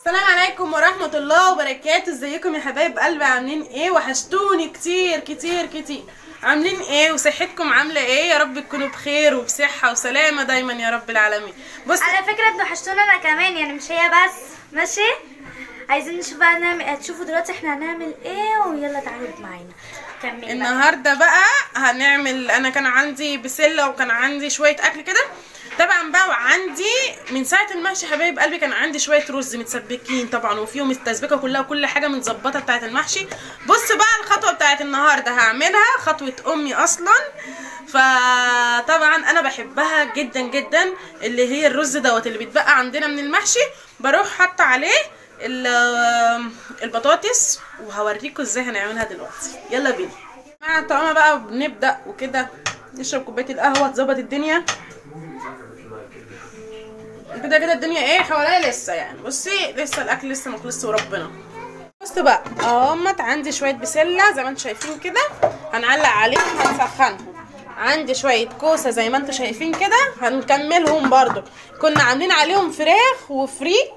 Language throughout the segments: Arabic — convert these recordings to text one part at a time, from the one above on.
السلام عليكم ورحمة الله وبركاته. ازيكم يا حبايب قلبي؟ عاملين ايه؟ وحشتوني كتير كتير كتير. عاملين ايه وصحتكم عاملة ايه؟ يا رب تكونوا بخير وبصحة وسلامة دايما يا رب العالمين. بص على فكرة انتوا وحشتونا انا كمان، يعني مش هي بس، ماشي؟ عايزين نشوف بقى هتشوفوا دلوقتي احنا هنعمل ايه، ويلا تعالوا معانا كملي. النهارده بقى هنعمل، انا كان عندي بسلة وكان عندي شوية اكل كده طبعا بقى، وعندي من ساعه المحشي حبايب قلبي كان عندي شويه رز متسبكين طبعا، وفيهم التسبيكه كلها وكل حاجه متظبطه بتاعه المحشي. بص بقى الخطوه بتاعه النهارده هعملها خطوه امي اصلا، فطبعا انا بحبها جدا جدا، اللي هي الرز دوت اللي بيتبقى عندنا من المحشي، بروح حاطه عليه البطاطس، وهوريكم ازاي هنعملها دلوقتي. يلا بينا مع طالما بقى بنبدا وكده نشرب كوبايه القهوه تظبط الدنيا كده كده. الدنيا ايه حواليا لسه، يعني بصي لسه الاكل لسه ما خلصش وربنا. بصوا بقى اهمت عندي شويه بسله زي ما انتم شايفين كده، هنعلق عليهم هنسخنهم. عندي شويه كوسه زي ما انتم شايفين كده هنكملهم برضو، كنا عاملين عليهم فراخ وفريك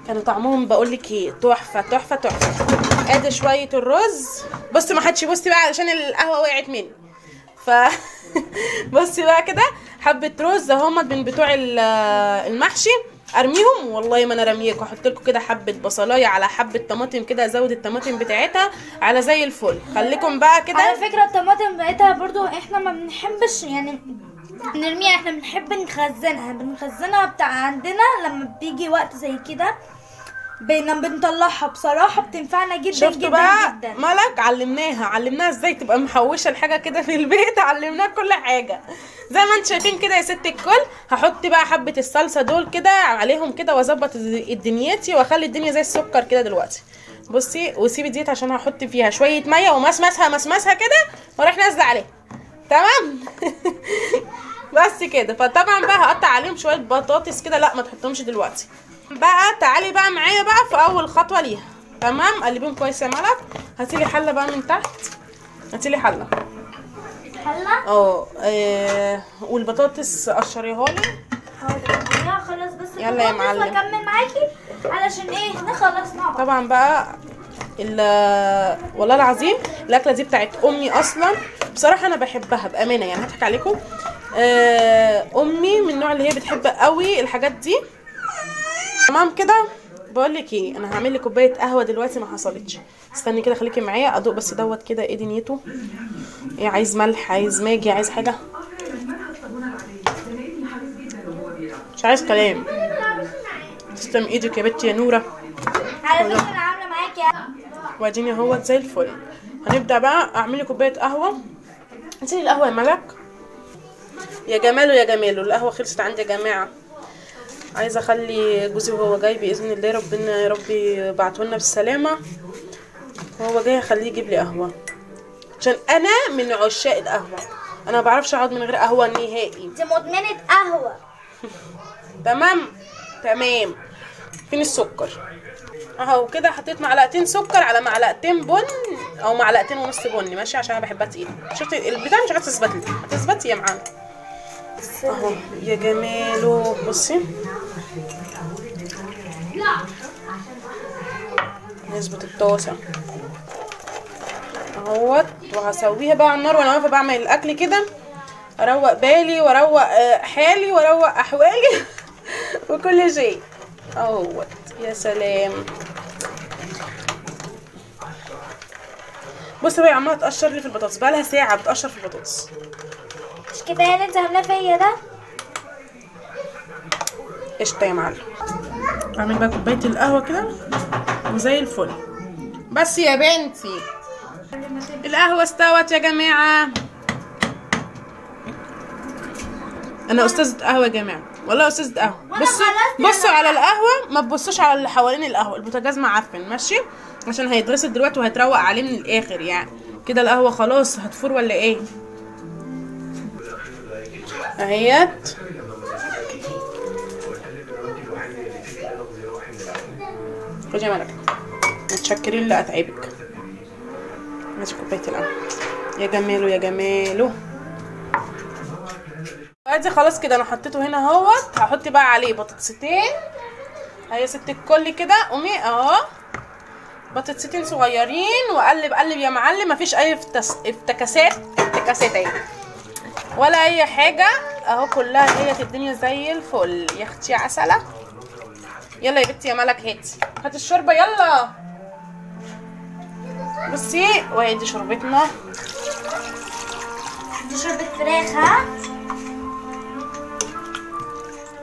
كانوا طعمهم بقول لك ايه تحفه تحفه تحفه. ادي شويه الرز، بصي ما حدش يبصي بقى علشان القهوه وقعت مني. ف بصي بقى كده حبه رز اهمت من بتوع المحشي، ارميهم والله ما انا رميك، واحط لكم كده حبه بصلايه على حبه طماطم كده، ازود الطماطم بتاعتها على زي الفل. خليكم بقى كده. على فكره الطماطم بتاعتها برضو احنا ما بنحبش يعني نرميها، احنا بنحب بنخزنها بتاع عندنا لما بيجي وقت زي كده بنطلعها، بصراحه بتنفعنا جدا. شفتوا جدا بقى جدا. ملك علمناها ازاي تبقى محوشه الحاجه كده في البيت، علمناها كل حاجه زي ما انتم شايفين كده يا ست الكل. هحط بقى حبه الصلصه دول كده عليهم كده، واظبط الدنياتي واخلي الدنيا زي السكر كده دلوقتي. بصي وسيبي ديت عشان هحط فيها شويه ميه ومسمسها كده واروح نازله عليها، تمام؟ بس كده. فطبعا بقى هقطع عليهم شويه بطاطس كده، لا ما تحطهمش دلوقتي بقى. تعالي بقى معايا بقى في اول خطوه ليها، تمام؟ قلبيهم كويس يا ملك. هاتيلي حله بقى من تحت، هاتيلي حله. والبطاطس قشريها لي. حاضر خلاص، بس يلا يا معلم اكمل معاكي علشان ايه نخلص مع بعض. طبعا بقى والله العظيم الاكله دي بتاعت امي اصلا، بصراحه انا بحبها بامانه، يعني هضحك عليكم. امي من النوع اللي هي بتحب قوي الحاجات دي، تمام كده. بقول لك ايه، انا هعمل لي كوبايه قهوه دلوقتي ما حصلتش، استني كده خليكي معايا ادوق بس دوت كده ايه دنيته، ايه عايز ملح عايز ماجي عايز حاجه، مش عايز كلام. تسلم ايدك يا بنتي يا نوره. على فكره انا عامله معاكي واديني اهوت زي الفل. هنبدا بقى اعمل لي كوبايه قهوه. انتي القهوه يا ملك يا جماله يا جماله. القهوه خلصت عندي يا جماعه، عايزه اخلي جوزي وهو جاي باذن الله ربنا يا رب يبعته لنا بالسلامه، وهو جاي اخليه يجيب لي قهوه، عشان انا من عشاق القهوه، انا ما بعرفش اقعد من غير قهوه نهائي. انت مدمنه قهوه. تمام. فين السكر؟ اهو كده حطيت معلقتين سكر على معلقتين بن او معلقتين ونص بن، ماشي؟ عشان انا بحبها تقيله. شفتي البتاع مش عايزه تثبت لي، هتثبتي يا معلم اهو يا جماله. بصي نظبط الطاسه اهوت، وهسويها بقى على النار وانا واقفه بعمل الاكل كده، اروق بالي واروق حالي واروق احوالي وكل شيء اهوت. يا سلام. بصي بقى عماله تقشر لي في البطاطس، بقى لها ساعه بتقشر في البطاطس. مش كفايه ان انت عاملاه فيا ده؟ قشطه يا معلم. اعمل بقى كوبايه القهوه كده وزي الفل. بس يا بنتي القهوه استوت يا جماعه. انا استاذه قهوه يا جماعه، والله استاذه قهوه. بصوا على القهوه، ما تبصوش على اللي حوالين القهوه. البوتاجاز معفن ماشي، عشان هيتغسل دلوقتي وهيتروق عليه من الاخر يعني كده. القهوه خلاص هتفور ولا ايه؟ اهيت. خدي يا ملك، متشكرين اللي اتعبك. ماشي كوبايه القهوه يا جماله يا جماله. ادي خلاص كده انا حطيته هنا اهوت. هحط بقى عليه بطاطستين هي ست الكل كده. قومي اهو بطاطستين صغيرين وقلب قلب يا معلم. مفيش اي افتكاسات اهي ولا اي حاجه اهو، كلها هي الدنيا زي الفل يا اختي يا عسله. يلا يا بنتي يا ملك هاتي الشوربه يلا. بصي وهي دي شوربتنا. دي شوربة فراخ. ها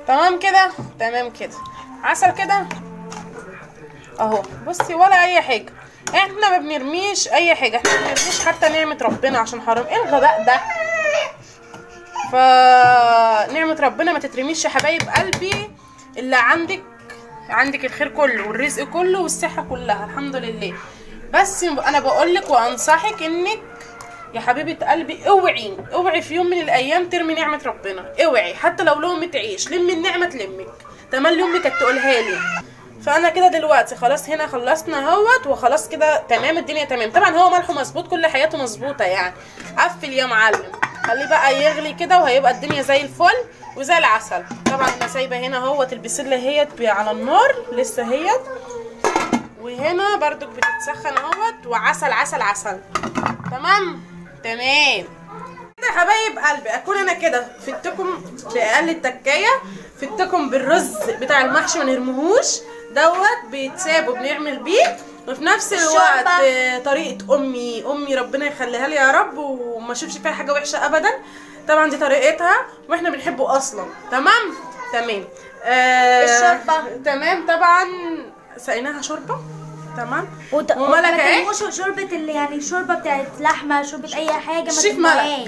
تمام كده تمام كده. عسل كده اهو. بصي ولا اي حاجه، احنا ما بنرميش اي حاجه، احنا ما بنرميش حتى نعمه ربنا عشان حرام. ايه الغباء ده؟ فنعمه ربنا ما تترميش يا حبايب قلبي. اللي عندك الخير كله والرزق كله والصحه كلها الحمد لله. بس انا بقولك وانصحك انك يا حبيبه قلبي اوعي في يوم من الايام ترمي نعمه ربنا. اوعي حتى لو لقمه عيش، لمي النعمه تلمك. تملي امي كانت تقولها لي. فانا كده دلوقتي خلاص هنا خلصنا اهوت وخلاص كده تمام الدنيا تمام. طبعا هو ملحه مظبوط، كل حياته مظبوطه يعني. قفل يا معلم، خليه بقى يغلي كده وهيبقى الدنيا زي الفل وزي العسل. طبعا انا سايبه هنا اهوت البسله هيت على النار لسه هيت، وهنا برضك بتتسخن اهوت وعسل عسل عسل. تمام كده يا حبايب قلبي. اكون انا كده فدتكم باقل التكايه، فدتكم بالرز بتاع المحشي ما نرميهوش دوت بيتساب وبنعمل بيه، وفي نفس الوقت طريقه امي ربنا يخليها لي يا رب وما اشوفش فيها حاجه وحشه ابدا. طبعا دي طريقتها واحنا بنحبه اصلا. تمام الشوربه تمام. طبعا سقيناها شوربه تمام. وملكه ايه شوربه اللي يعني الشوربه بتاعت لحمه، شوربه اي حاجه.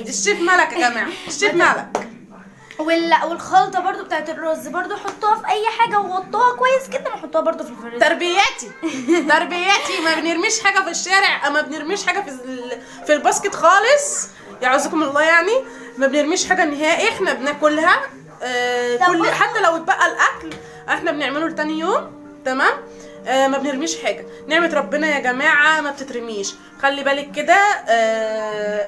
الشيف ملك يا جماعه، الشيف ملك. والخلطه برضو بتاعت الرز برضو حطوها في اي حاجه وغطوها كويس جدا وحطوها برضو في الفريزر. تربياتي ما بنرميش حاجه في الشارع، ما بنرميش حاجه في الباسكت خالص يعوزكم الله يعني. ما بنرميش حاجه نهائي، احنا بناكلها. حتى لو اتبقى الاكل احنا بنعمله لتاني يوم. تمام. ما بنرميش حاجه. نعمه ربنا يا جماعه ما بتترميش. خلي بالك كده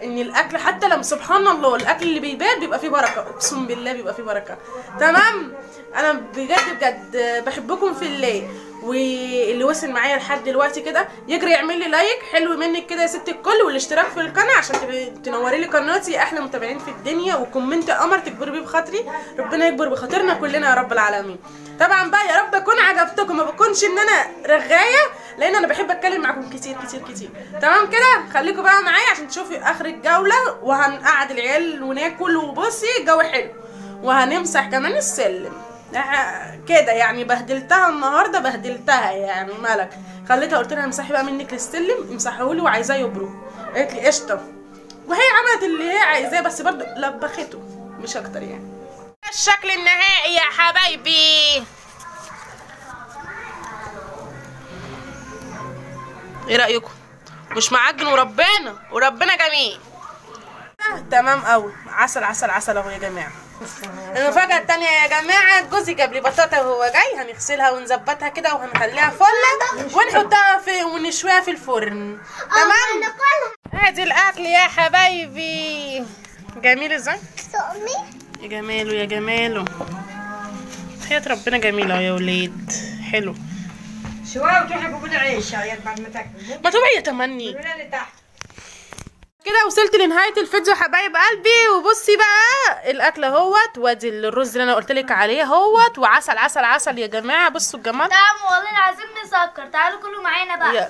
ان الاكل حتى لما سبحان الله الاكل اللي بيبات بيبقى فيه بركه، اقسم بالله بيبقى فيه بركه. تمام. انا بجد بحبكم في الله، واللي وصل معايا لحد دلوقتي كده يجري يعمل لي لايك حلو منك كده يا ست الكل، والاشتراك في القناه عشان تنوري لي قناتي احلى متابعين في الدنيا، وكومنت قمر تكبر بيه بخاطري. ربنا يكبر بخاطرنا كلنا يا رب العالمين. طبعا بقى يا رب اكون عجبتكم، ما بكونش ان انا رغايه، لان انا بحب اتكلم معاكم كتير كتير كتير. تمام كده. خليكم بقى معايا عشان تشوفي اخر الجوله، وهنقعد العيال وناكل. وبصي الجو حلو، وهنمسح كمان السلم كده يعني. بهدلتها النهارده بهدلتها يعني ملك. خليتها قلت لها امسحي بقى منك للسلم، امسحهولي وعايزاه يبرق. قالت لي قشطه، وهي عملت اللي هي عايزاه بس برضه لبخته مش اكتر يعني. الشكل النهائي يا حبايبي. ايه رايكم؟ مش معجن وربنا جميل. تمام قوي. عسل عسل عسل اهو يا جماعه. المفاجأة التانية يا جماعة، جوزي جاب لي بطاطا وهو جاي. هنغسلها ونظبطها كده وهنخليها فلة ونحطها ونشويها في الفرن. تمام. ادي الاكل يا حبايبي. جميل ازاي؟ يا جماله حياة ربنا جميلة يا ولاد. حلو شوية وتحبوا بالعيش يا بعد ما تاكلوا. ما تبقى يا تمني كده. وصلت لنهايه الفيديو يا حبايب قلبي. وبصي بقى الاكل اهوت، وادي الرز اللي انا قلت لك عليه اهوت، وعسل عسل عسل يا جماعه. بصوا الجمال. طعم والله العظيم مسكر. تعالوا كلوا معانا بقى.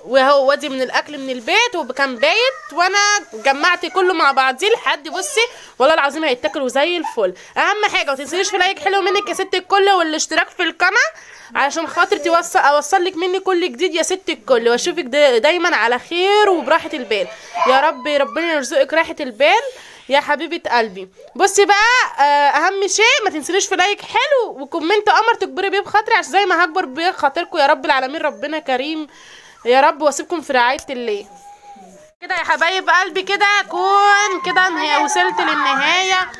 وهو وادي من الاكل من البيت وكان بايت، وانا جمعت كله مع بعضيه لحد بصي والله العظيم هيتاكلوا زي الفل. اهم حاجه ما تنسيش في لايك حلو منك يا ست الكل، والاشتراك في القناه عشان خاطر اوصل لك مني كل جديد يا ست الكل، واشوفك دايما على خير وبراحه البال يا رب. ربنا يرزقك راحه البال يا حبيبه قلبي. بصي بقى اهم شيء ما تنسيش في لايك حلو وكومنت قمر تكبري بيه بخاطري، عشان زي ما هكبر بيه خاطركم يا رب العالمين. ربنا كريم يا رب، واسيبكم في رعايه الله. كده يا حبايب قلبي كده اكون كده وصلت للنهايه